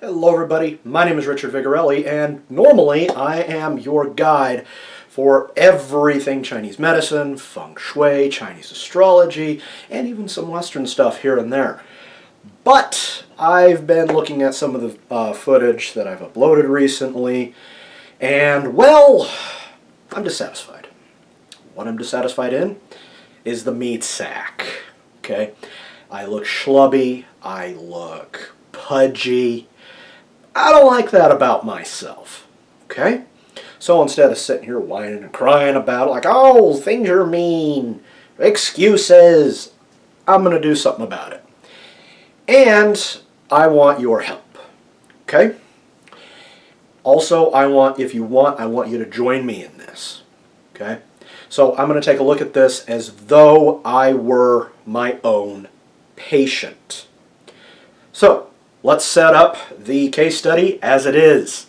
Hello everybody, my name is Richard Vigorelli, and normally I am your guide for everything Chinese medicine, feng shui, Chinese astrology, and even some Western stuff here and there. But I've been looking at some of the footage that I've uploaded recently, and well, I'm dissatisfied. What I'm dissatisfied in is the meat sack, okay? I look schlubby, I look pudgy. I don't like that about myself, okay? So instead of sitting here whining and crying about it, like, oh, things are mean, excuses, I'm going to do something about it. And I want your help, okay? Also, I want you to join me in this, okay? So I'm going to take a look at this as though I were my own patient. So, let's set up the case study as it is.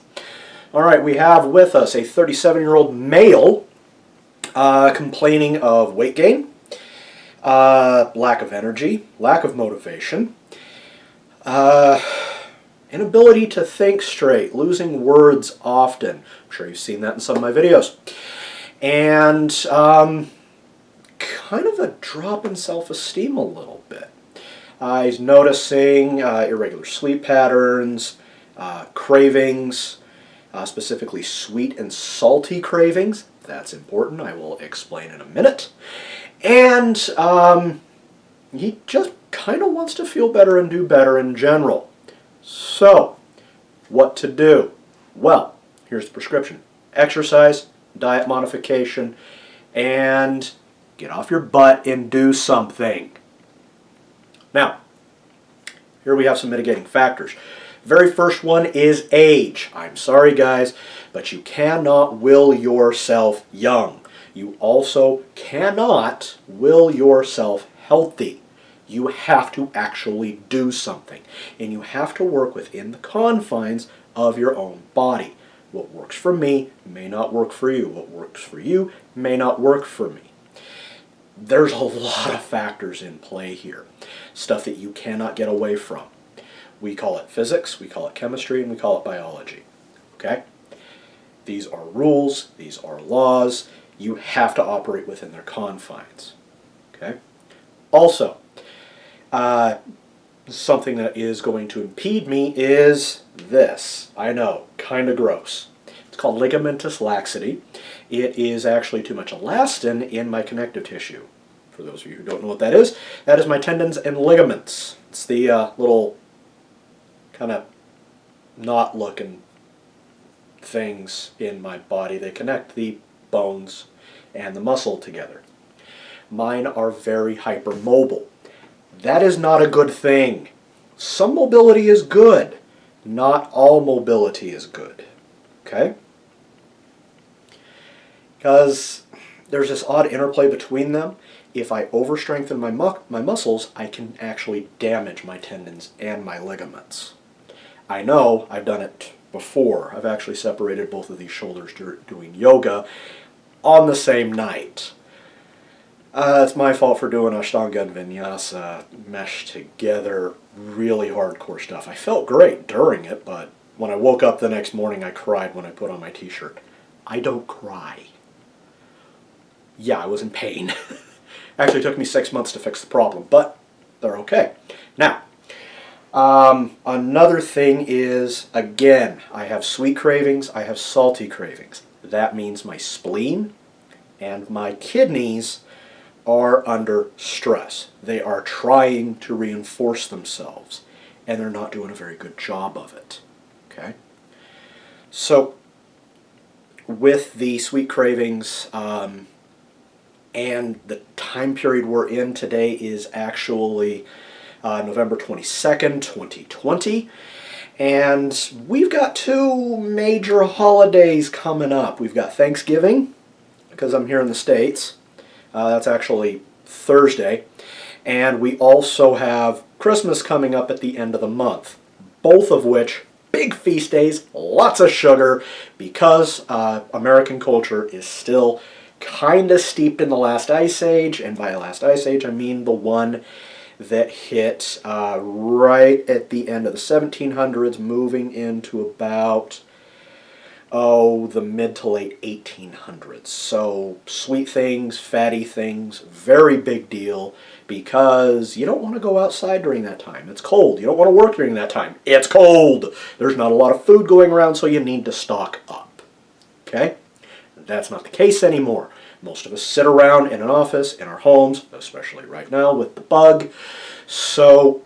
All right, we have with us a 37-year-old male complaining of weight gain, lack of energy, lack of motivation, inability to think straight, losing words often. I'm sure you've seen that in some of my videos. And kind of a drop in self-esteem a little bit. He's noticing irregular sleep patterns, cravings, specifically sweet and salty cravings. That's important. I will explain in a minute. And he just kind of wants to feel better and do better in general. So, what to do? Well, here's the prescription. Exercise, diet modification, and get off your butt and do something. Now, here we have some mitigating factors. Very first one is age. I'm sorry, guys, but you cannot will yourself young. You also cannot will yourself healthy. You have to actually do something, and you have to work within the confines of your own body. What works for me may not work for you. What works for you may not work for me. There's a lot of factors in play here. Stuff that you cannot get away from. We call it physics, we call it chemistry, and we call it biology. Okay? These are rules, these are laws. You have to operate within their confines. Okay? Also, something that is going to impede me is this. I know, kind of gross. It's called ligamentous laxity. It is actually too much elastin in my connective tissue. For those of you who don't know what that is my tendons and ligaments. It's the little kind of knot-looking things in my body. They connect the bones and the muscle together. Mine are very hypermobile. That is not a good thing. Some mobility is good. Not all mobility is good. Okay? Because there's this odd interplay between them. If I overstrengthen my muscles, I can actually damage my tendons and my ligaments. I know, I've done it before. I've actually separated both of these shoulders doing yoga on the same night. It's my fault for doing Ashtanga and Vinyasa meshed together, really hardcore stuff. I felt great during it, but when I woke up the next morning, I cried when I put on my t-shirt. I don't cry. Yeah, I was in pain. Actually, it took me 6 months to fix the problem, but they're okay. Now, another thing is, again, I have sweet cravings, I have salty cravings. That means my spleen and my kidneys are under stress. They are trying to reinforce themselves, and they're not doing a very good job of it. Okay? So, with the sweet cravings, and the time period we're in today is actually November 22nd, 2020. And we've got two major holidays coming up. We've got Thanksgiving, because I'm here in the States. That's actually Thursday. And we also have Christmas coming up at the end of the month. Both of which, big feast days, lots of sugar, because American culture is still kind of steeped in the last ice age, and by last ice age I mean the one that hit right at the end of the 1700s, moving into about, the mid to late 1800s. So sweet things, fatty things, very big deal, because you don't want to go outside during that time. It's cold. You don't want to work during that time. It's cold. There's not a lot of food going around, so you need to stock up. Okay? That's not the case anymore. Most of us sit around in an office, in our homes, especially right now with the bug. So,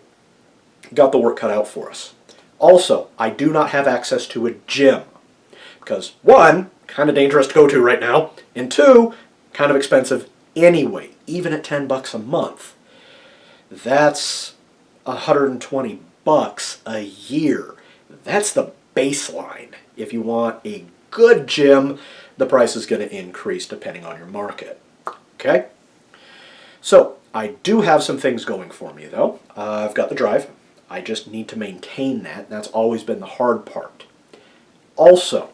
got the work cut out for us. Also, I do not have access to a gym. Because, one, kind of dangerous to go to right now, and two, kind of expensive anyway, even at $10 a month. That's $120 a year. That's the baseline. If you want a good gym, the price is going to increase depending on your market. Okay? So, I do have some things going for me though. I've got the drive. I just need to maintain that. That's always been the hard part. Also,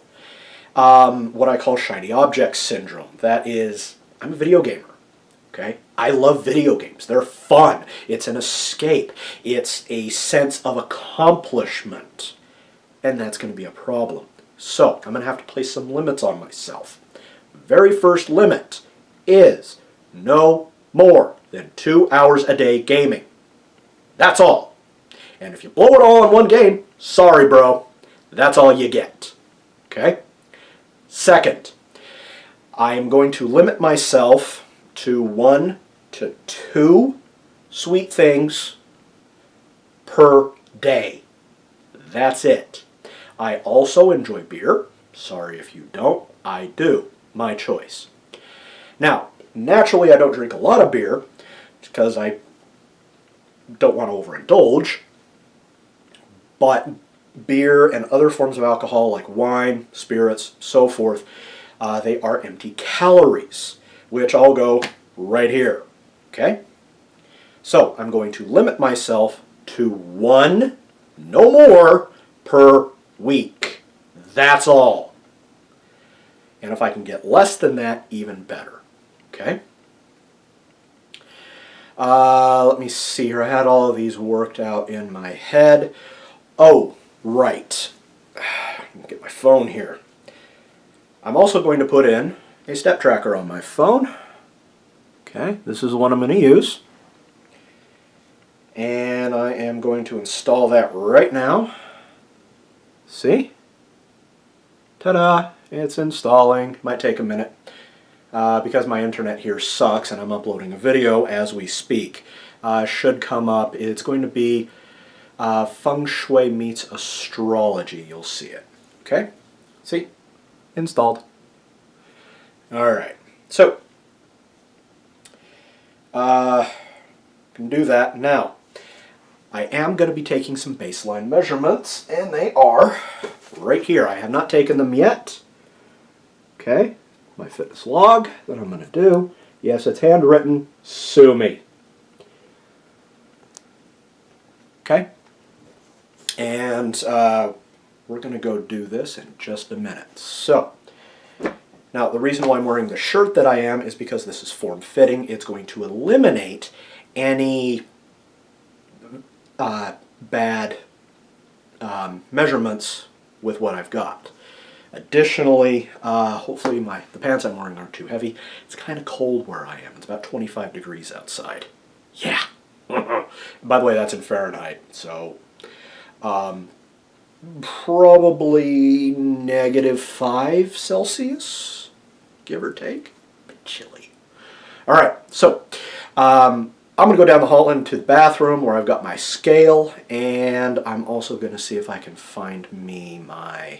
what I call shiny object syndrome. That is, I'm a video gamer. Okay? I love video games. They're fun. It's an escape. It's a sense of accomplishment. And that's going to be a problem. So, I'm going to have to place some limits on myself. Very first limit is no more than 2 hours a day gaming. That's all. And if you blow it all in one game, sorry bro, that's all you get. Okay? Second, I am going to limit myself to 1 to 2 sweet things per day. That's it. I also enjoy beer. Sorry if you don't. I do. My choice. Now, naturally I don't drink a lot of beer because I don't want to overindulge. But beer and other forms of alcohol like wine, spirits, so forth, they are empty calories, which I'll go right here. Okay? So I'm going to limit myself to 1, no more, per week. That's all. And if I can get less than that, even better. Okay? Let me see here. I had all of these worked out in my head. Oh, right. Let me get my phone here. I'm also going to put in a step tracker on my phone. Okay, this is the one I'm going to use. And I am going to install that right now. See? Ta-da! It's installing. Might take a minute because my internet here sucks and I'm uploading a video as we speak. Should come up. It's going to be Feng Shui meets astrology. You'll see it. Okay? See? Installed. Alright. So, can do that. Now, I am going to be taking some baseline measurements, and they are right here. I have not taken them yet. Okay, my fitness log that I'm going to do. Yes, it's handwritten. Sue me. Okay, and we're going to go do this in just a minute. So, now the reason why I'm wearing the shirt that I am is because this is form-fitting. It's going to eliminate any bad measurements with what I've got. Additionally, hopefully the pants I'm wearing aren't too heavy. It's kind of cold where I am. It's about 25 degrees outside. Yeah. By the way, that's in Fahrenheit, so probably -5 Celsius, give or take. A bit chilly. All right, so I'm going to go down the hall into the bathroom where I've got my scale, and I'm also going to see if I can find me my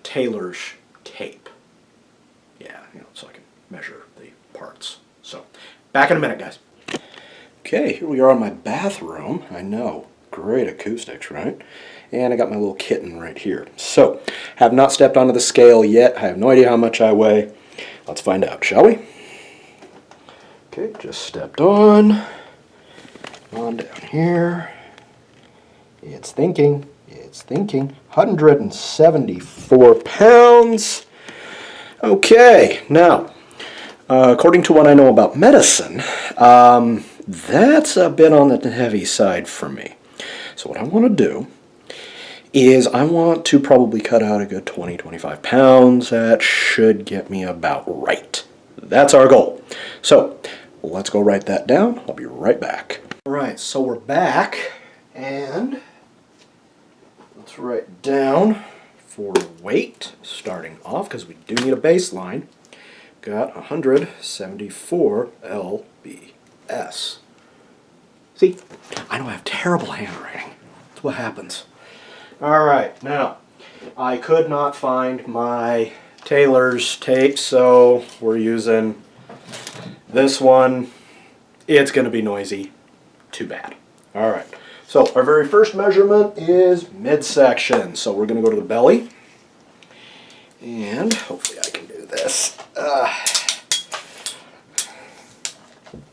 tailor's tape. Yeah, so I can measure the parts. So, back in a minute, guys. Okay, here we are in my bathroom. I know, great acoustics, right? And I got my little kitten right here. So, have not stepped onto the scale yet. I have no idea how much I weigh. Let's find out, shall we? Okay, just stepped on down here. It's thinking, 174 pounds. Okay, now, according to what I know about medicine, That's a bit on the heavy side for me. So what I want to do is I want to probably cut out a good 20-25 pounds. That should get me about right. That's our goal. So let's go write that down. I'll be right back. All right, so we're back, and let's write down for weight starting off, because we do need a baseline. Got 174 lbs. See, I know I have terrible handwriting. That's what happens. All right, now I could not find my tailor's tape, so we're using this one. It's going to be noisy. Too bad. All right, so our very first measurement is midsection. So we're going to go to the belly, and hopefully I can do this.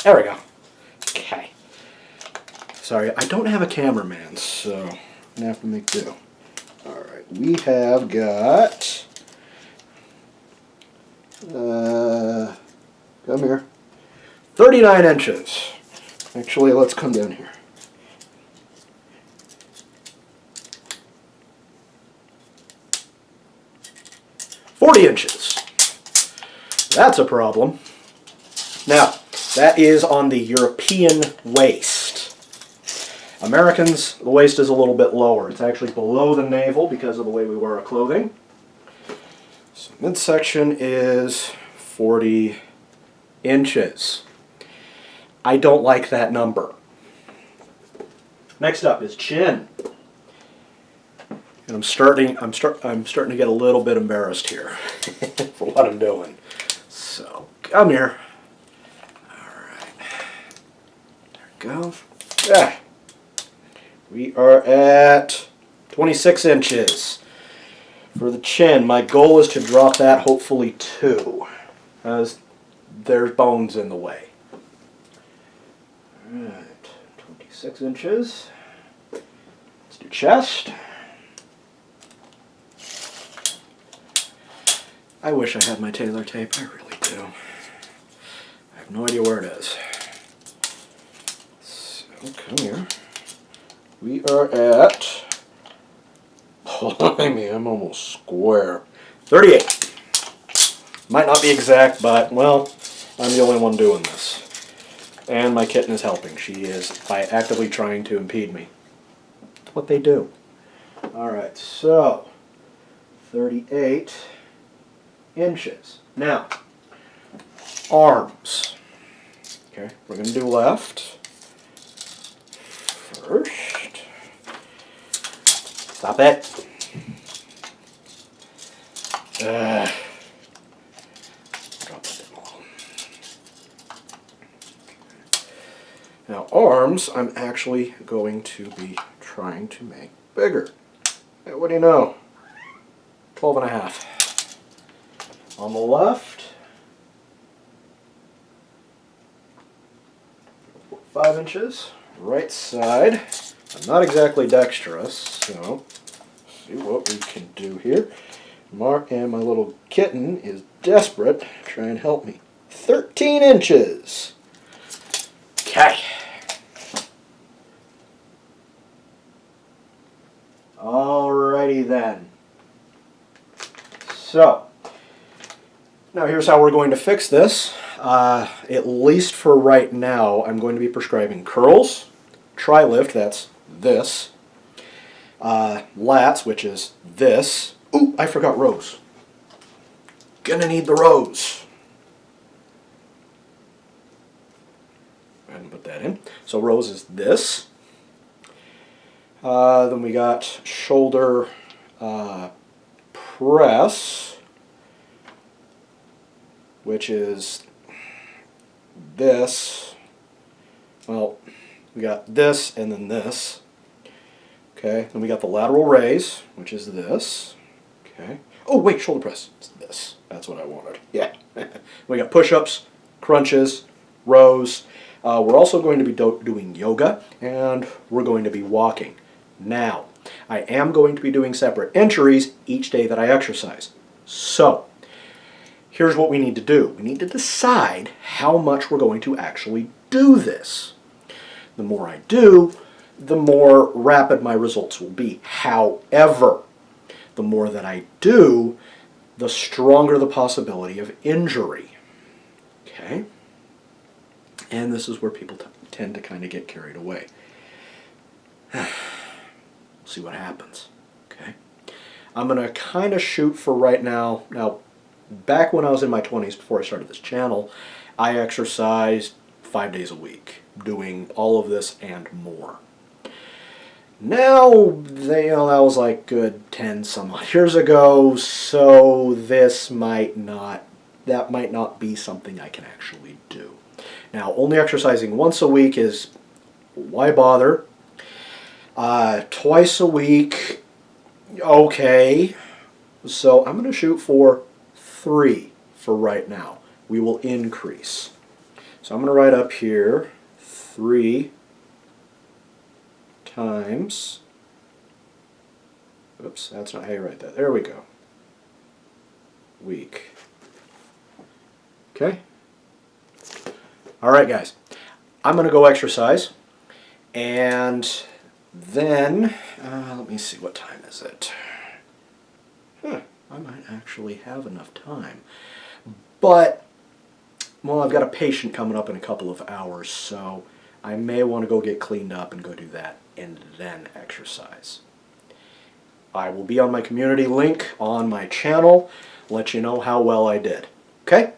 There we go. Okay. Sorry, I don't have a cameraman, so I'm going to have to make do. All right, we have got, come here, 39 inches. Actually, let's come down here. $40 inches. That's a problem. Now, that is on the European waist. Americans, the waist is a little bit lower. It's actually below the navel because of the way we wear our clothing. So midsection is 40 inches. I don't like that number. Next up is chin. And I'm starting to get a little bit embarrassed here for what I'm doing. So come here. All right. There we go. Yeah. We are at 26 inches for the chin. My goal is to drop that hopefully 2, as there's bones in the way. All right, 26 inches. Let's do chest. I wish I had my tailor tape. I really do. I have no idea where it is. So come here. We are at, blimey, I'm almost square, 38. Might not be exact, but, well, I'm the only one doing this. And my kitten is helping. She is by actively trying to impede me. That's what they do. Alright, so 38 inches. Now, arms. Okay, we're going to do left first. Stop it. Drop that down low. Now arms, I'm actually going to be trying to make bigger. Hey, what do you know? 12 and a half. On the left, 5 inches. Right side, I'm not exactly dexterous, so see what we can do here. Mark and my little kitten is desperate to try and help me. 13 inches. Okay. Alrighty then. So, now here's how we're going to fix this. At least for right now, I'm going to be prescribing curls, tri-lift, that's this, lats, which is this. Ooh, I forgot rows. Gonna need the rows. Go ahead and put that in. So rows is this. Then we got shoulder press, which is this. Well, we got this and then this. Okay, then we got the lateral raise, which is this. Okay. Oh, wait, shoulder press. It's this. That's what I wanted. Yeah. We got push-ups, crunches, rows. We're also going to be doing yoga, and we're going to be walking. Now, I am going to be doing separate entries each day that I exercise. So, here's what we need to do. We need to decide how much we're going to actually do this. The more I do, the more rapid my results will be. However, the more that I do, the stronger the possibility of injury. Okay? And this is where people tend to kind of get carried away. We'll see what happens. Okay? I'm going to kind of shoot for right now. Now, back when I was in my 20s, before I started this channel, I exercised 5 days a week, doing all of this and more. Now, that was like good 10 some odd years ago, so that might not be something I can actually do. Now, only exercising once a week is, why bother? Twice a week, okay. So I'm going to shoot for 3 for right now. We will increase. So I'm going to write up here 3 times, oops, that's not how you write that. There we go. Week. Okay? Alright guys, I'm going to go exercise, and then, let me see, what time is it? I might actually have enough time. But, well, I've got a patient coming up in a couple of hours, so I may want to go get cleaned up and go do that and then exercise. I will be on my community link on my channel, let you know how well I did. Okay?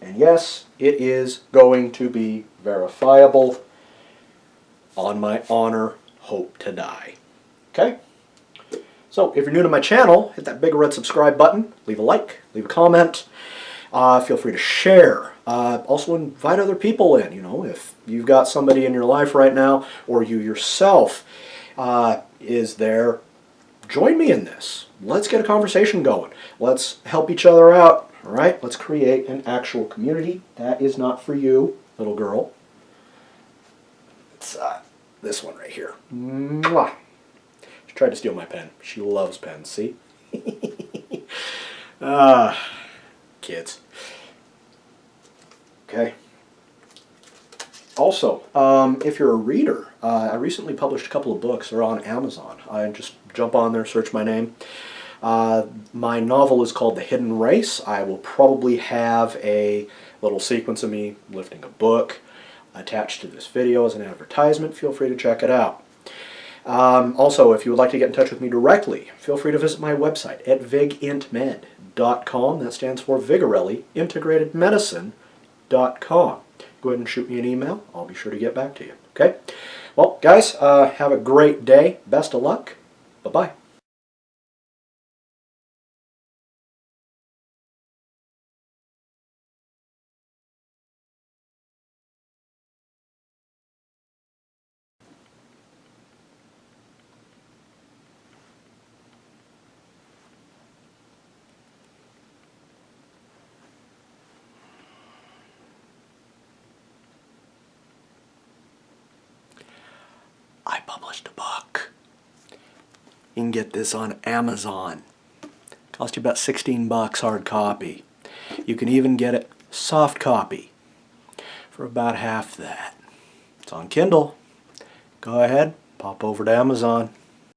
And yes, it is going to be verifiable. On my honor, hope to die. Okay? So, if you're new to my channel, hit that big red subscribe button, leave a like, leave a comment, feel free to share. Also invite other people in, if you've got somebody in your life right now, or you yourself is there, join me in this. Let's get a conversation going. Let's help each other out, all right? Let's create an actual community. That is not for you, little girl. It's this one right here. Mwah. She tried to steal my pen. She loves pens, see? Kids. Okay. Also, if you're a reader, I recently published a couple of books. They're on Amazon. Just jump on there, search my name. My novel is called The Hidden Race. I will probably have a little sequence of me lifting a book attached to this video as an advertisement. Feel free to check it out. Also, if you would like to get in touch with me directly, feel free to visit my website at vigintmed.com. That stands for Vigorelli Integrated Medicine.com. Go ahead and shoot me an email. I'll be sure to get back to you. Okay? Well, guys, have a great day. Best of luck. Bye-bye. I published a book. You can get this on Amazon. Cost you about 16 bucks hard copy. You can even get it soft copy for about half that. It's on Kindle. Go ahead, pop over to Amazon.